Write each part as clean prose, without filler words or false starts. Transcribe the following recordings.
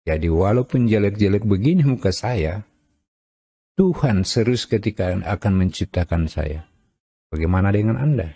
Jadi walaupun jelek-jelek begini muka saya, Tuhan serius ketika akan menciptakan saya. Bagaimana dengan Anda?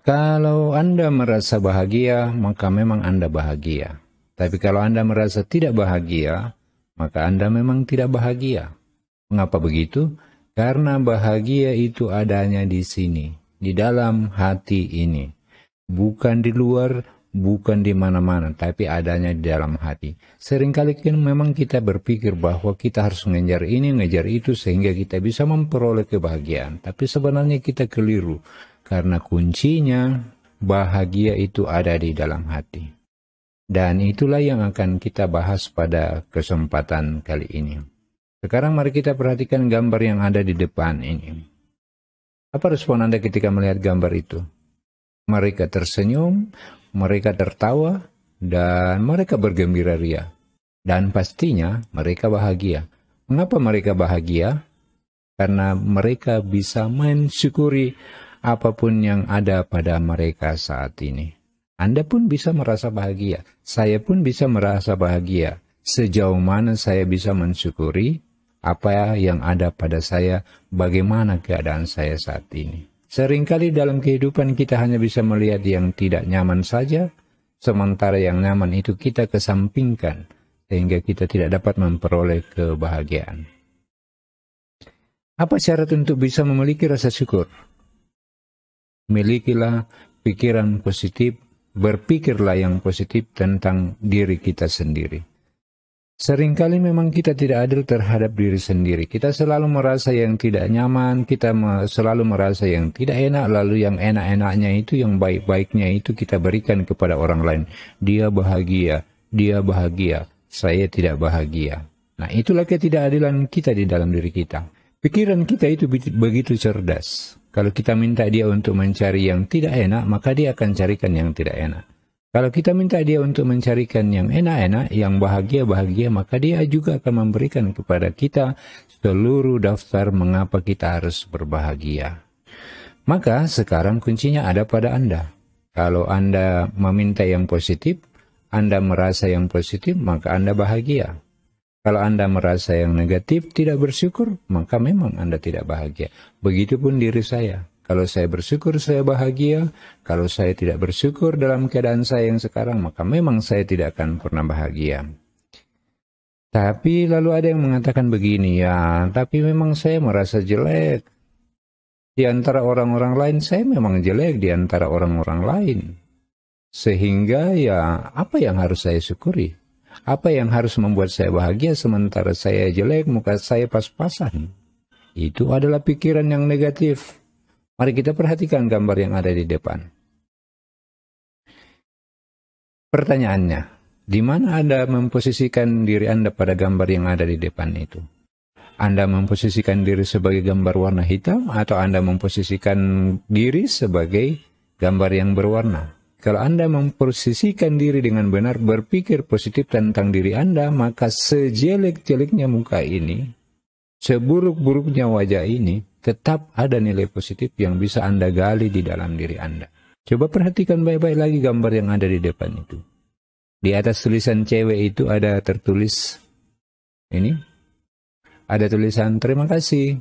Kalau Anda merasa bahagia, maka memang Anda bahagia. Tapi kalau Anda merasa tidak bahagia, maka Anda memang tidak bahagia. Mengapa begitu? Karena bahagia itu adanya di sini, di dalam hati ini. Bukan di luar, bukan di mana-mana, tapi adanya di dalam hati. Seringkali kan memang kita berpikir bahwa kita harus mengejar ini, mengejar itu, sehingga kita bisa memperoleh kebahagiaan. Tapi sebenarnya kita keliru, karena kuncinya bahagia itu ada di dalam hati. Dan itulah yang akan kita bahas pada kesempatan kali ini. Sekarang mari kita perhatikan gambar yang ada di depan ini. Apa respon Anda ketika melihat gambar itu? Mereka tersenyum, mereka tertawa, dan mereka bergembira ria. Dan pastinya mereka bahagia. Mengapa mereka bahagia? Karena mereka bisa mensyukuri apapun yang ada pada mereka saat ini. Anda pun bisa merasa bahagia. Saya pun bisa merasa bahagia. Sejauh mana saya bisa mensyukuri apa yang ada pada saya, bagaimana keadaan saya saat ini. Seringkali dalam kehidupan kita hanya bisa melihat yang tidak nyaman saja, sementara yang nyaman itu kita kesampingkan, sehingga kita tidak dapat memperoleh kebahagiaan. Apa syarat untuk bisa memiliki rasa syukur? Milikilah pikiran positif, berpikirlah yang positif tentang diri kita sendiri. Seringkali memang kita tidak adil terhadap diri sendiri. Kita selalu merasa yang tidak nyaman, kita selalu merasa yang tidak enak, lalu yang enak-enaknya itu, yang baik-baiknya itu kita berikan kepada orang lain. Dia bahagia, saya tidak bahagia. Nah, itulah ketidakadilan kita di dalam diri kita. Pikiran kita itu begitu cerdas. Kalau kita minta dia untuk mencari yang tidak enak, maka dia akan carikan yang tidak enak. Kalau kita minta dia untuk mencarikan yang enak-enak, yang bahagia-bahagia, maka dia juga akan memberikan kepada kita seluruh daftar mengapa kita harus berbahagia. Maka sekarang kuncinya ada pada Anda. Kalau Anda meminta yang positif, Anda merasa yang positif, maka Anda bahagia. Kalau Anda merasa yang negatif, tidak bersyukur, maka memang Anda tidak bahagia. Begitupun diri saya. Kalau saya bersyukur, saya bahagia. Kalau saya tidak bersyukur dalam keadaan saya yang sekarang, maka memang saya tidak akan pernah bahagia. Tapi lalu ada yang mengatakan begini, ya, tapi memang saya merasa jelek. Di antara orang-orang lain, saya memang jelek di antara orang-orang lain. Sehingga ya, apa yang harus saya syukuri? Apa yang harus membuat saya bahagia sementara saya jelek, muka saya pas-pasan? Itu adalah pikiran yang negatif. Mari kita perhatikan gambar yang ada di depan. Pertanyaannya, di mana Anda memposisikan diri Anda pada gambar yang ada di depan itu? Anda memposisikan diri sebagai gambar warna hitam atau Anda memposisikan diri sebagai gambar yang berwarna? Kalau Anda memposisikan diri dengan benar, berpikir positif tentang diri Anda, maka sejelek-jeleknya muka ini, seburuk-buruknya wajah ini, tetap ada nilai positif yang bisa Anda gali di dalam diri Anda. Coba perhatikan baik-baik lagi gambar yang ada di depan itu. Di atas tulisan cewek itu ada tertulis, ini, ada tulisan terima kasih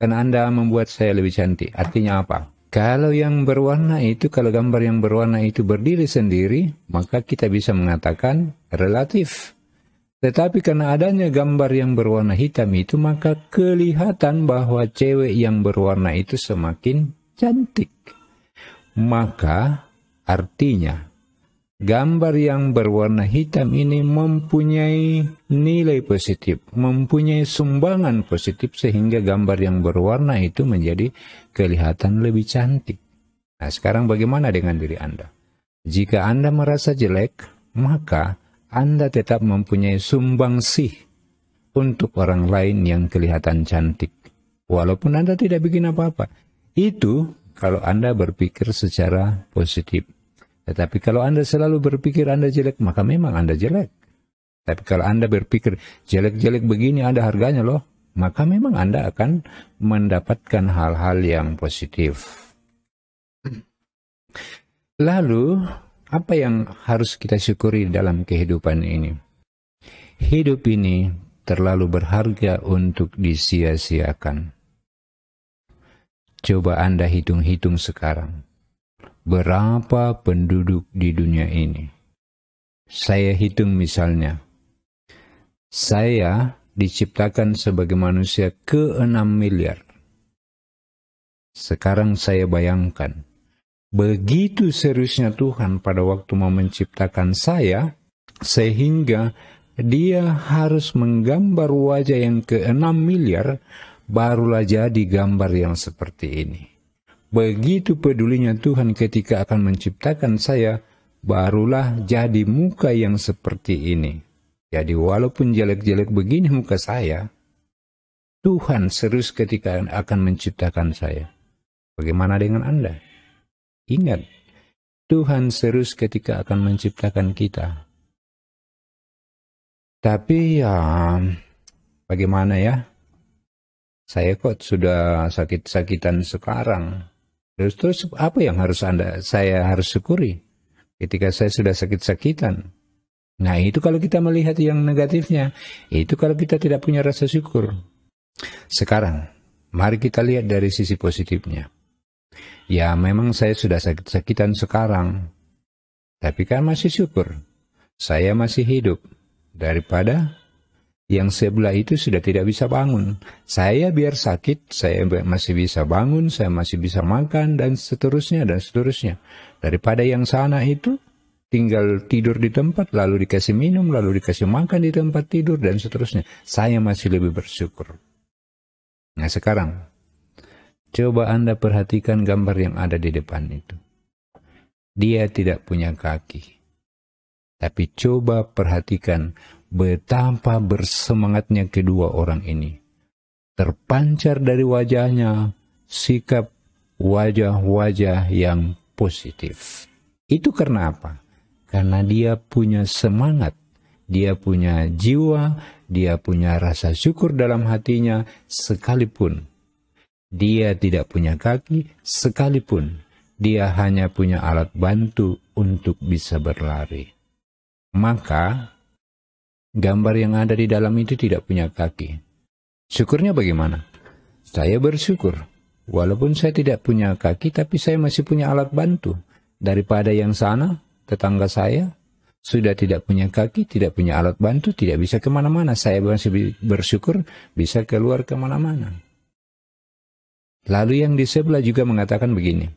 karena Anda membuat saya lebih cantik. Artinya apa? Kalau yang berwarna itu, kalau gambar yang berwarna itu berdiri sendiri, maka kita bisa mengatakan relatif. Tetapi karena adanya gambar yang berwarna hitam itu, maka kelihatan bahwa cewek yang berwarna itu semakin cantik. Maka artinya gambar yang berwarna hitam ini mempunyai nilai positif, mempunyai sumbangan positif sehingga gambar yang berwarna itu menjadi kelihatan lebih cantik. Nah, sekarang bagaimana dengan diri Anda? Jika Anda merasa jelek, maka Anda tetap mempunyai sumbangsih untuk orang lain yang kelihatan cantik. Walaupun Anda tidak bikin apa-apa. Itu kalau Anda berpikir secara positif. Tetapi kalau Anda selalu berpikir Anda jelek, maka memang Anda jelek. Tapi kalau Anda berpikir jelek-jelek begini ada harganya loh. maka memang Anda akan mendapatkan hal-hal yang positif. Lalu, apa yang harus kita syukuri dalam kehidupan ini? Hidup ini terlalu berharga untuk disia-siakan. Coba Anda hitung-hitung sekarang. Berapa penduduk di dunia ini? Saya hitung misalnya. Saya diciptakan sebagai manusia ke-6 miliar. Sekarang saya bayangkan, begitu seriusnya Tuhan pada waktu mau menciptakan saya, sehingga Dia harus menggambar wajah yang ke-6 miliar, barulah jadi gambar yang seperti ini. Begitu pedulinya Tuhan ketika akan menciptakan saya, barulah jadi muka yang seperti ini. Jadi walaupun jelek-jelek begini muka saya, Tuhan serius ketika akan menciptakan saya. Bagaimana dengan Anda? Ingat, Tuhan serius ketika akan menciptakan kita. Tapi ya, bagaimana ya? Saya kok sudah sakit-sakitan sekarang. Terus apa yang saya harus syukuri ketika saya sudah sakit-sakitan? Nah, itu kalau kita melihat yang negatifnya, itu kalau kita tidak punya rasa syukur. Sekarang, mari kita lihat dari sisi positifnya. Ya, memang saya sudah sakit-sakitan sekarang, tapi kan masih syukur. Saya masih hidup. Daripada yang sebelah itu sudah tidak bisa bangun. Saya biar sakit, saya masih bisa bangun, saya masih bisa makan, dan seterusnya, dan seterusnya. Daripada yang sana itu, tinggal tidur di tempat, lalu dikasih minum, lalu dikasih makan di tempat tidur, dan seterusnya. Saya masih lebih bersyukur. Nah sekarang, coba Anda perhatikan gambar yang ada di depan itu. Dia tidak punya kaki. Tapi coba perhatikan betapa bersemangatnya kedua orang ini. Terpancar dari wajahnya sikap wajah-wajah yang positif. Itu karena apa? Karena dia punya semangat, dia punya jiwa, dia punya rasa syukur dalam hatinya, sekalipun dia tidak punya kaki, sekalipun dia hanya punya alat bantu untuk bisa berlari. Maka, gambar yang ada di dalam itu tidak punya kaki. Syukurnya bagaimana? Saya bersyukur, walaupun saya tidak punya kaki, tapi saya masih punya alat bantu. Daripada yang sana, tetangga saya sudah tidak punya kaki, tidak punya alat bantu, tidak bisa kemana-mana. Saya masih bersyukur bisa keluar kemana-mana. Lalu yang di sebelah juga mengatakan begini,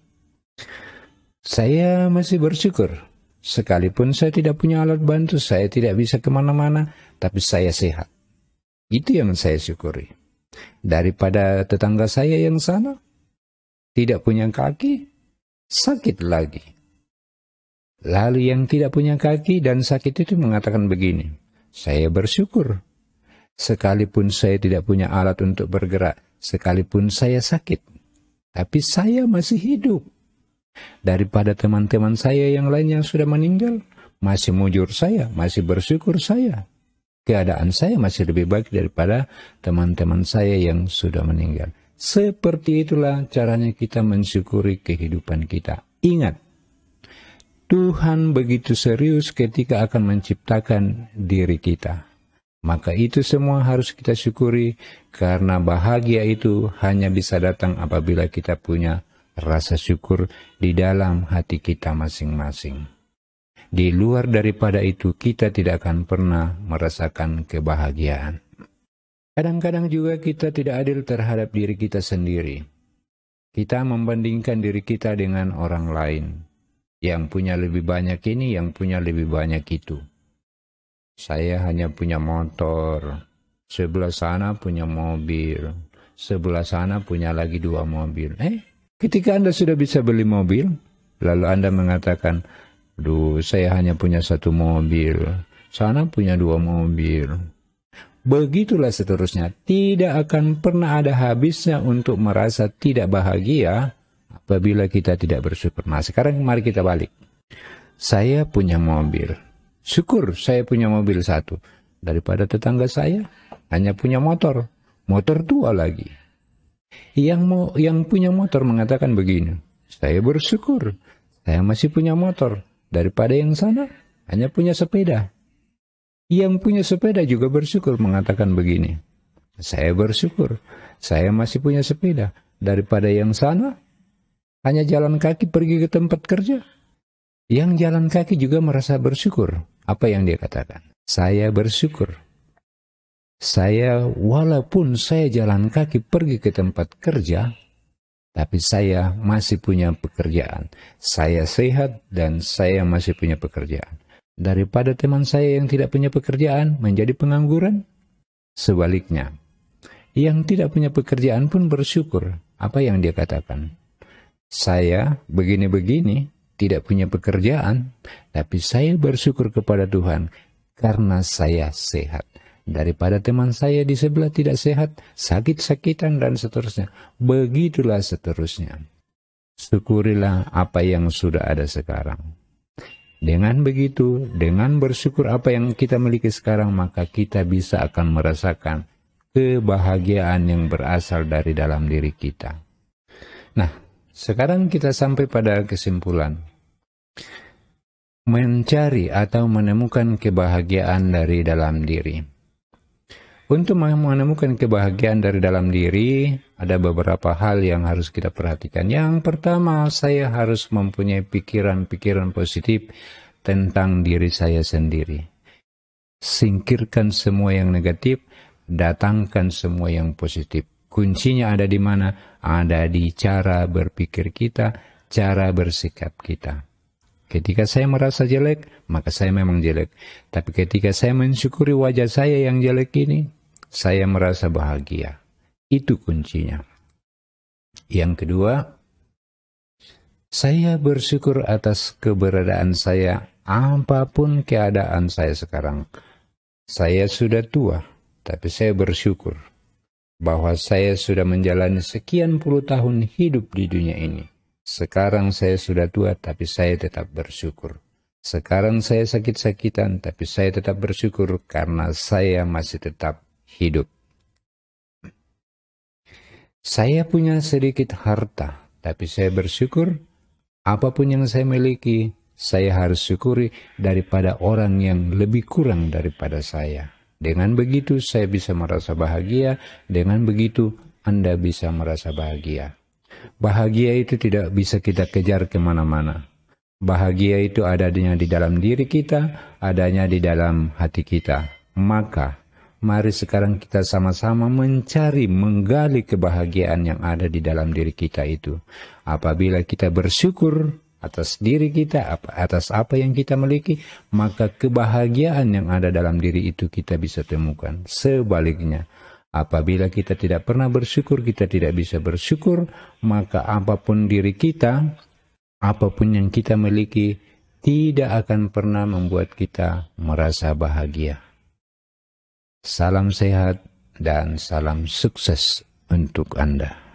saya masih bersyukur, sekalipun saya tidak punya alat bantu, saya tidak bisa kemana-mana, tapi saya sehat. Itu yang saya syukuri. Daripada tetangga saya yang sana, tidak punya kaki, sakit lagi. Lalu yang tidak punya kaki dan sakit itu mengatakan begini, saya bersyukur, sekalipun saya tidak punya alat untuk bergerak, sekalipun saya sakit, tapi saya masih hidup. Daripada teman-teman saya yang lain yang sudah meninggal, masih mujur saya, masih bersyukur saya. Keadaan saya masih lebih baik daripada teman-teman saya yang sudah meninggal. Seperti itulah caranya kita mensyukuri kehidupan kita. Ingat, Tuhan begitu serius ketika akan menciptakan diri kita. Maka itu semua harus kita syukuri, karena bahagia itu hanya bisa datang apabila kita punya rasa syukur di dalam hati kita masing-masing. Di luar daripada itu, kita tidak akan pernah merasakan kebahagiaan. Kadang-kadang juga kita tidak adil terhadap diri kita sendiri. Kita membandingkan diri kita dengan orang lain. Yang punya lebih banyak ini, yang punya lebih banyak itu. Saya hanya punya motor, sebelah sana punya mobil, sebelah sana punya lagi 2 mobil. Ketika Anda sudah bisa beli mobil, lalu Anda mengatakan, "Duh, saya hanya punya 1 mobil, sana punya 2 mobil." Begitulah seterusnya. Tidak akan pernah ada habisnya untuk merasa tidak bahagia apabila kita tidak bersyukur. Nah, sekarang mari kita balik. Saya punya mobil. Syukur saya punya mobil 1. Daripada tetangga saya hanya punya motor. motor tua lagi. Yang punya motor mengatakan begini, saya bersyukur, saya masih punya motor, daripada yang sana hanya punya sepeda. Yang punya sepeda juga bersyukur mengatakan begini, saya bersyukur, saya masih punya sepeda, daripada yang sana hanya jalan kaki pergi ke tempat kerja. Yang jalan kaki juga merasa bersyukur. Apa yang dia katakan? Saya bersyukur. Walaupun saya jalan kaki pergi ke tempat kerja, tapi saya masih punya pekerjaan. Saya sehat dan saya masih punya pekerjaan. Daripada teman saya yang tidak punya pekerjaan menjadi pengangguran, sebaliknya, yang tidak punya pekerjaan pun bersyukur. Apa yang dia katakan? Saya begini-begini, tidak punya pekerjaan, tapi saya bersyukur kepada Tuhan karena saya sehat. Daripada teman saya di sebelah tidak sehat, sakit-sakitan dan seterusnya. Begitulah seterusnya. Syukurilah apa yang sudah ada sekarang. Dengan begitu, dengan bersyukur apa yang kita miliki sekarang, maka kita bisa akan merasakan kebahagiaan yang berasal dari dalam diri kita. Nah, sekarang kita sampai pada kesimpulan. Mencari atau menemukan kebahagiaan dari dalam diri. Untuk menemukan kebahagiaan dari dalam diri, ada beberapa hal yang harus kita perhatikan. Yang pertama, saya harus mempunyai pikiran-pikiran positif tentang diri saya sendiri. Singkirkan semua yang negatif, datangkan semua yang positif. Kuncinya ada di mana? Ada di cara berpikir kita, cara bersikap kita. Ketika saya merasa jelek, maka saya memang jelek. Tapi ketika saya mensyukuri wajah saya yang jelek ini, saya merasa bahagia. Itu kuncinya. Yang kedua, saya bersyukur atas keberadaan saya, apapun keadaan saya sekarang. Saya sudah tua, tapi saya bersyukur bahwa saya sudah menjalani sekian puluh tahun hidup di dunia ini. Sekarang saya sudah tua, tapi saya tetap bersyukur. Sekarang saya sakit-sakitan, tapi saya tetap bersyukur karena saya masih tetap hidup. Saya punya sedikit harta, tapi saya bersyukur apapun yang saya miliki, saya harus syukuri daripada orang yang lebih kurang daripada saya. Dengan begitu saya bisa merasa bahagia, dengan begitu Anda bisa merasa bahagia. Bahagia itu tidak bisa kita kejar kemana-mana. Bahagia itu adanya di dalam diri kita, adanya di dalam hati kita. Maka, mari sekarang kita sama-sama mencari, menggali kebahagiaan yang ada di dalam diri kita itu. Apabila kita bersyukur atas diri kita, atas apa yang kita miliki, maka kebahagiaan yang ada dalam diri itu kita bisa temukan. Sebaliknya, apabila kita tidak pernah bersyukur, kita tidak bisa bersyukur, maka apapun diri kita, apapun yang kita miliki, tidak akan pernah membuat kita merasa bahagia. Salam sehat dan salam sukses untuk Anda.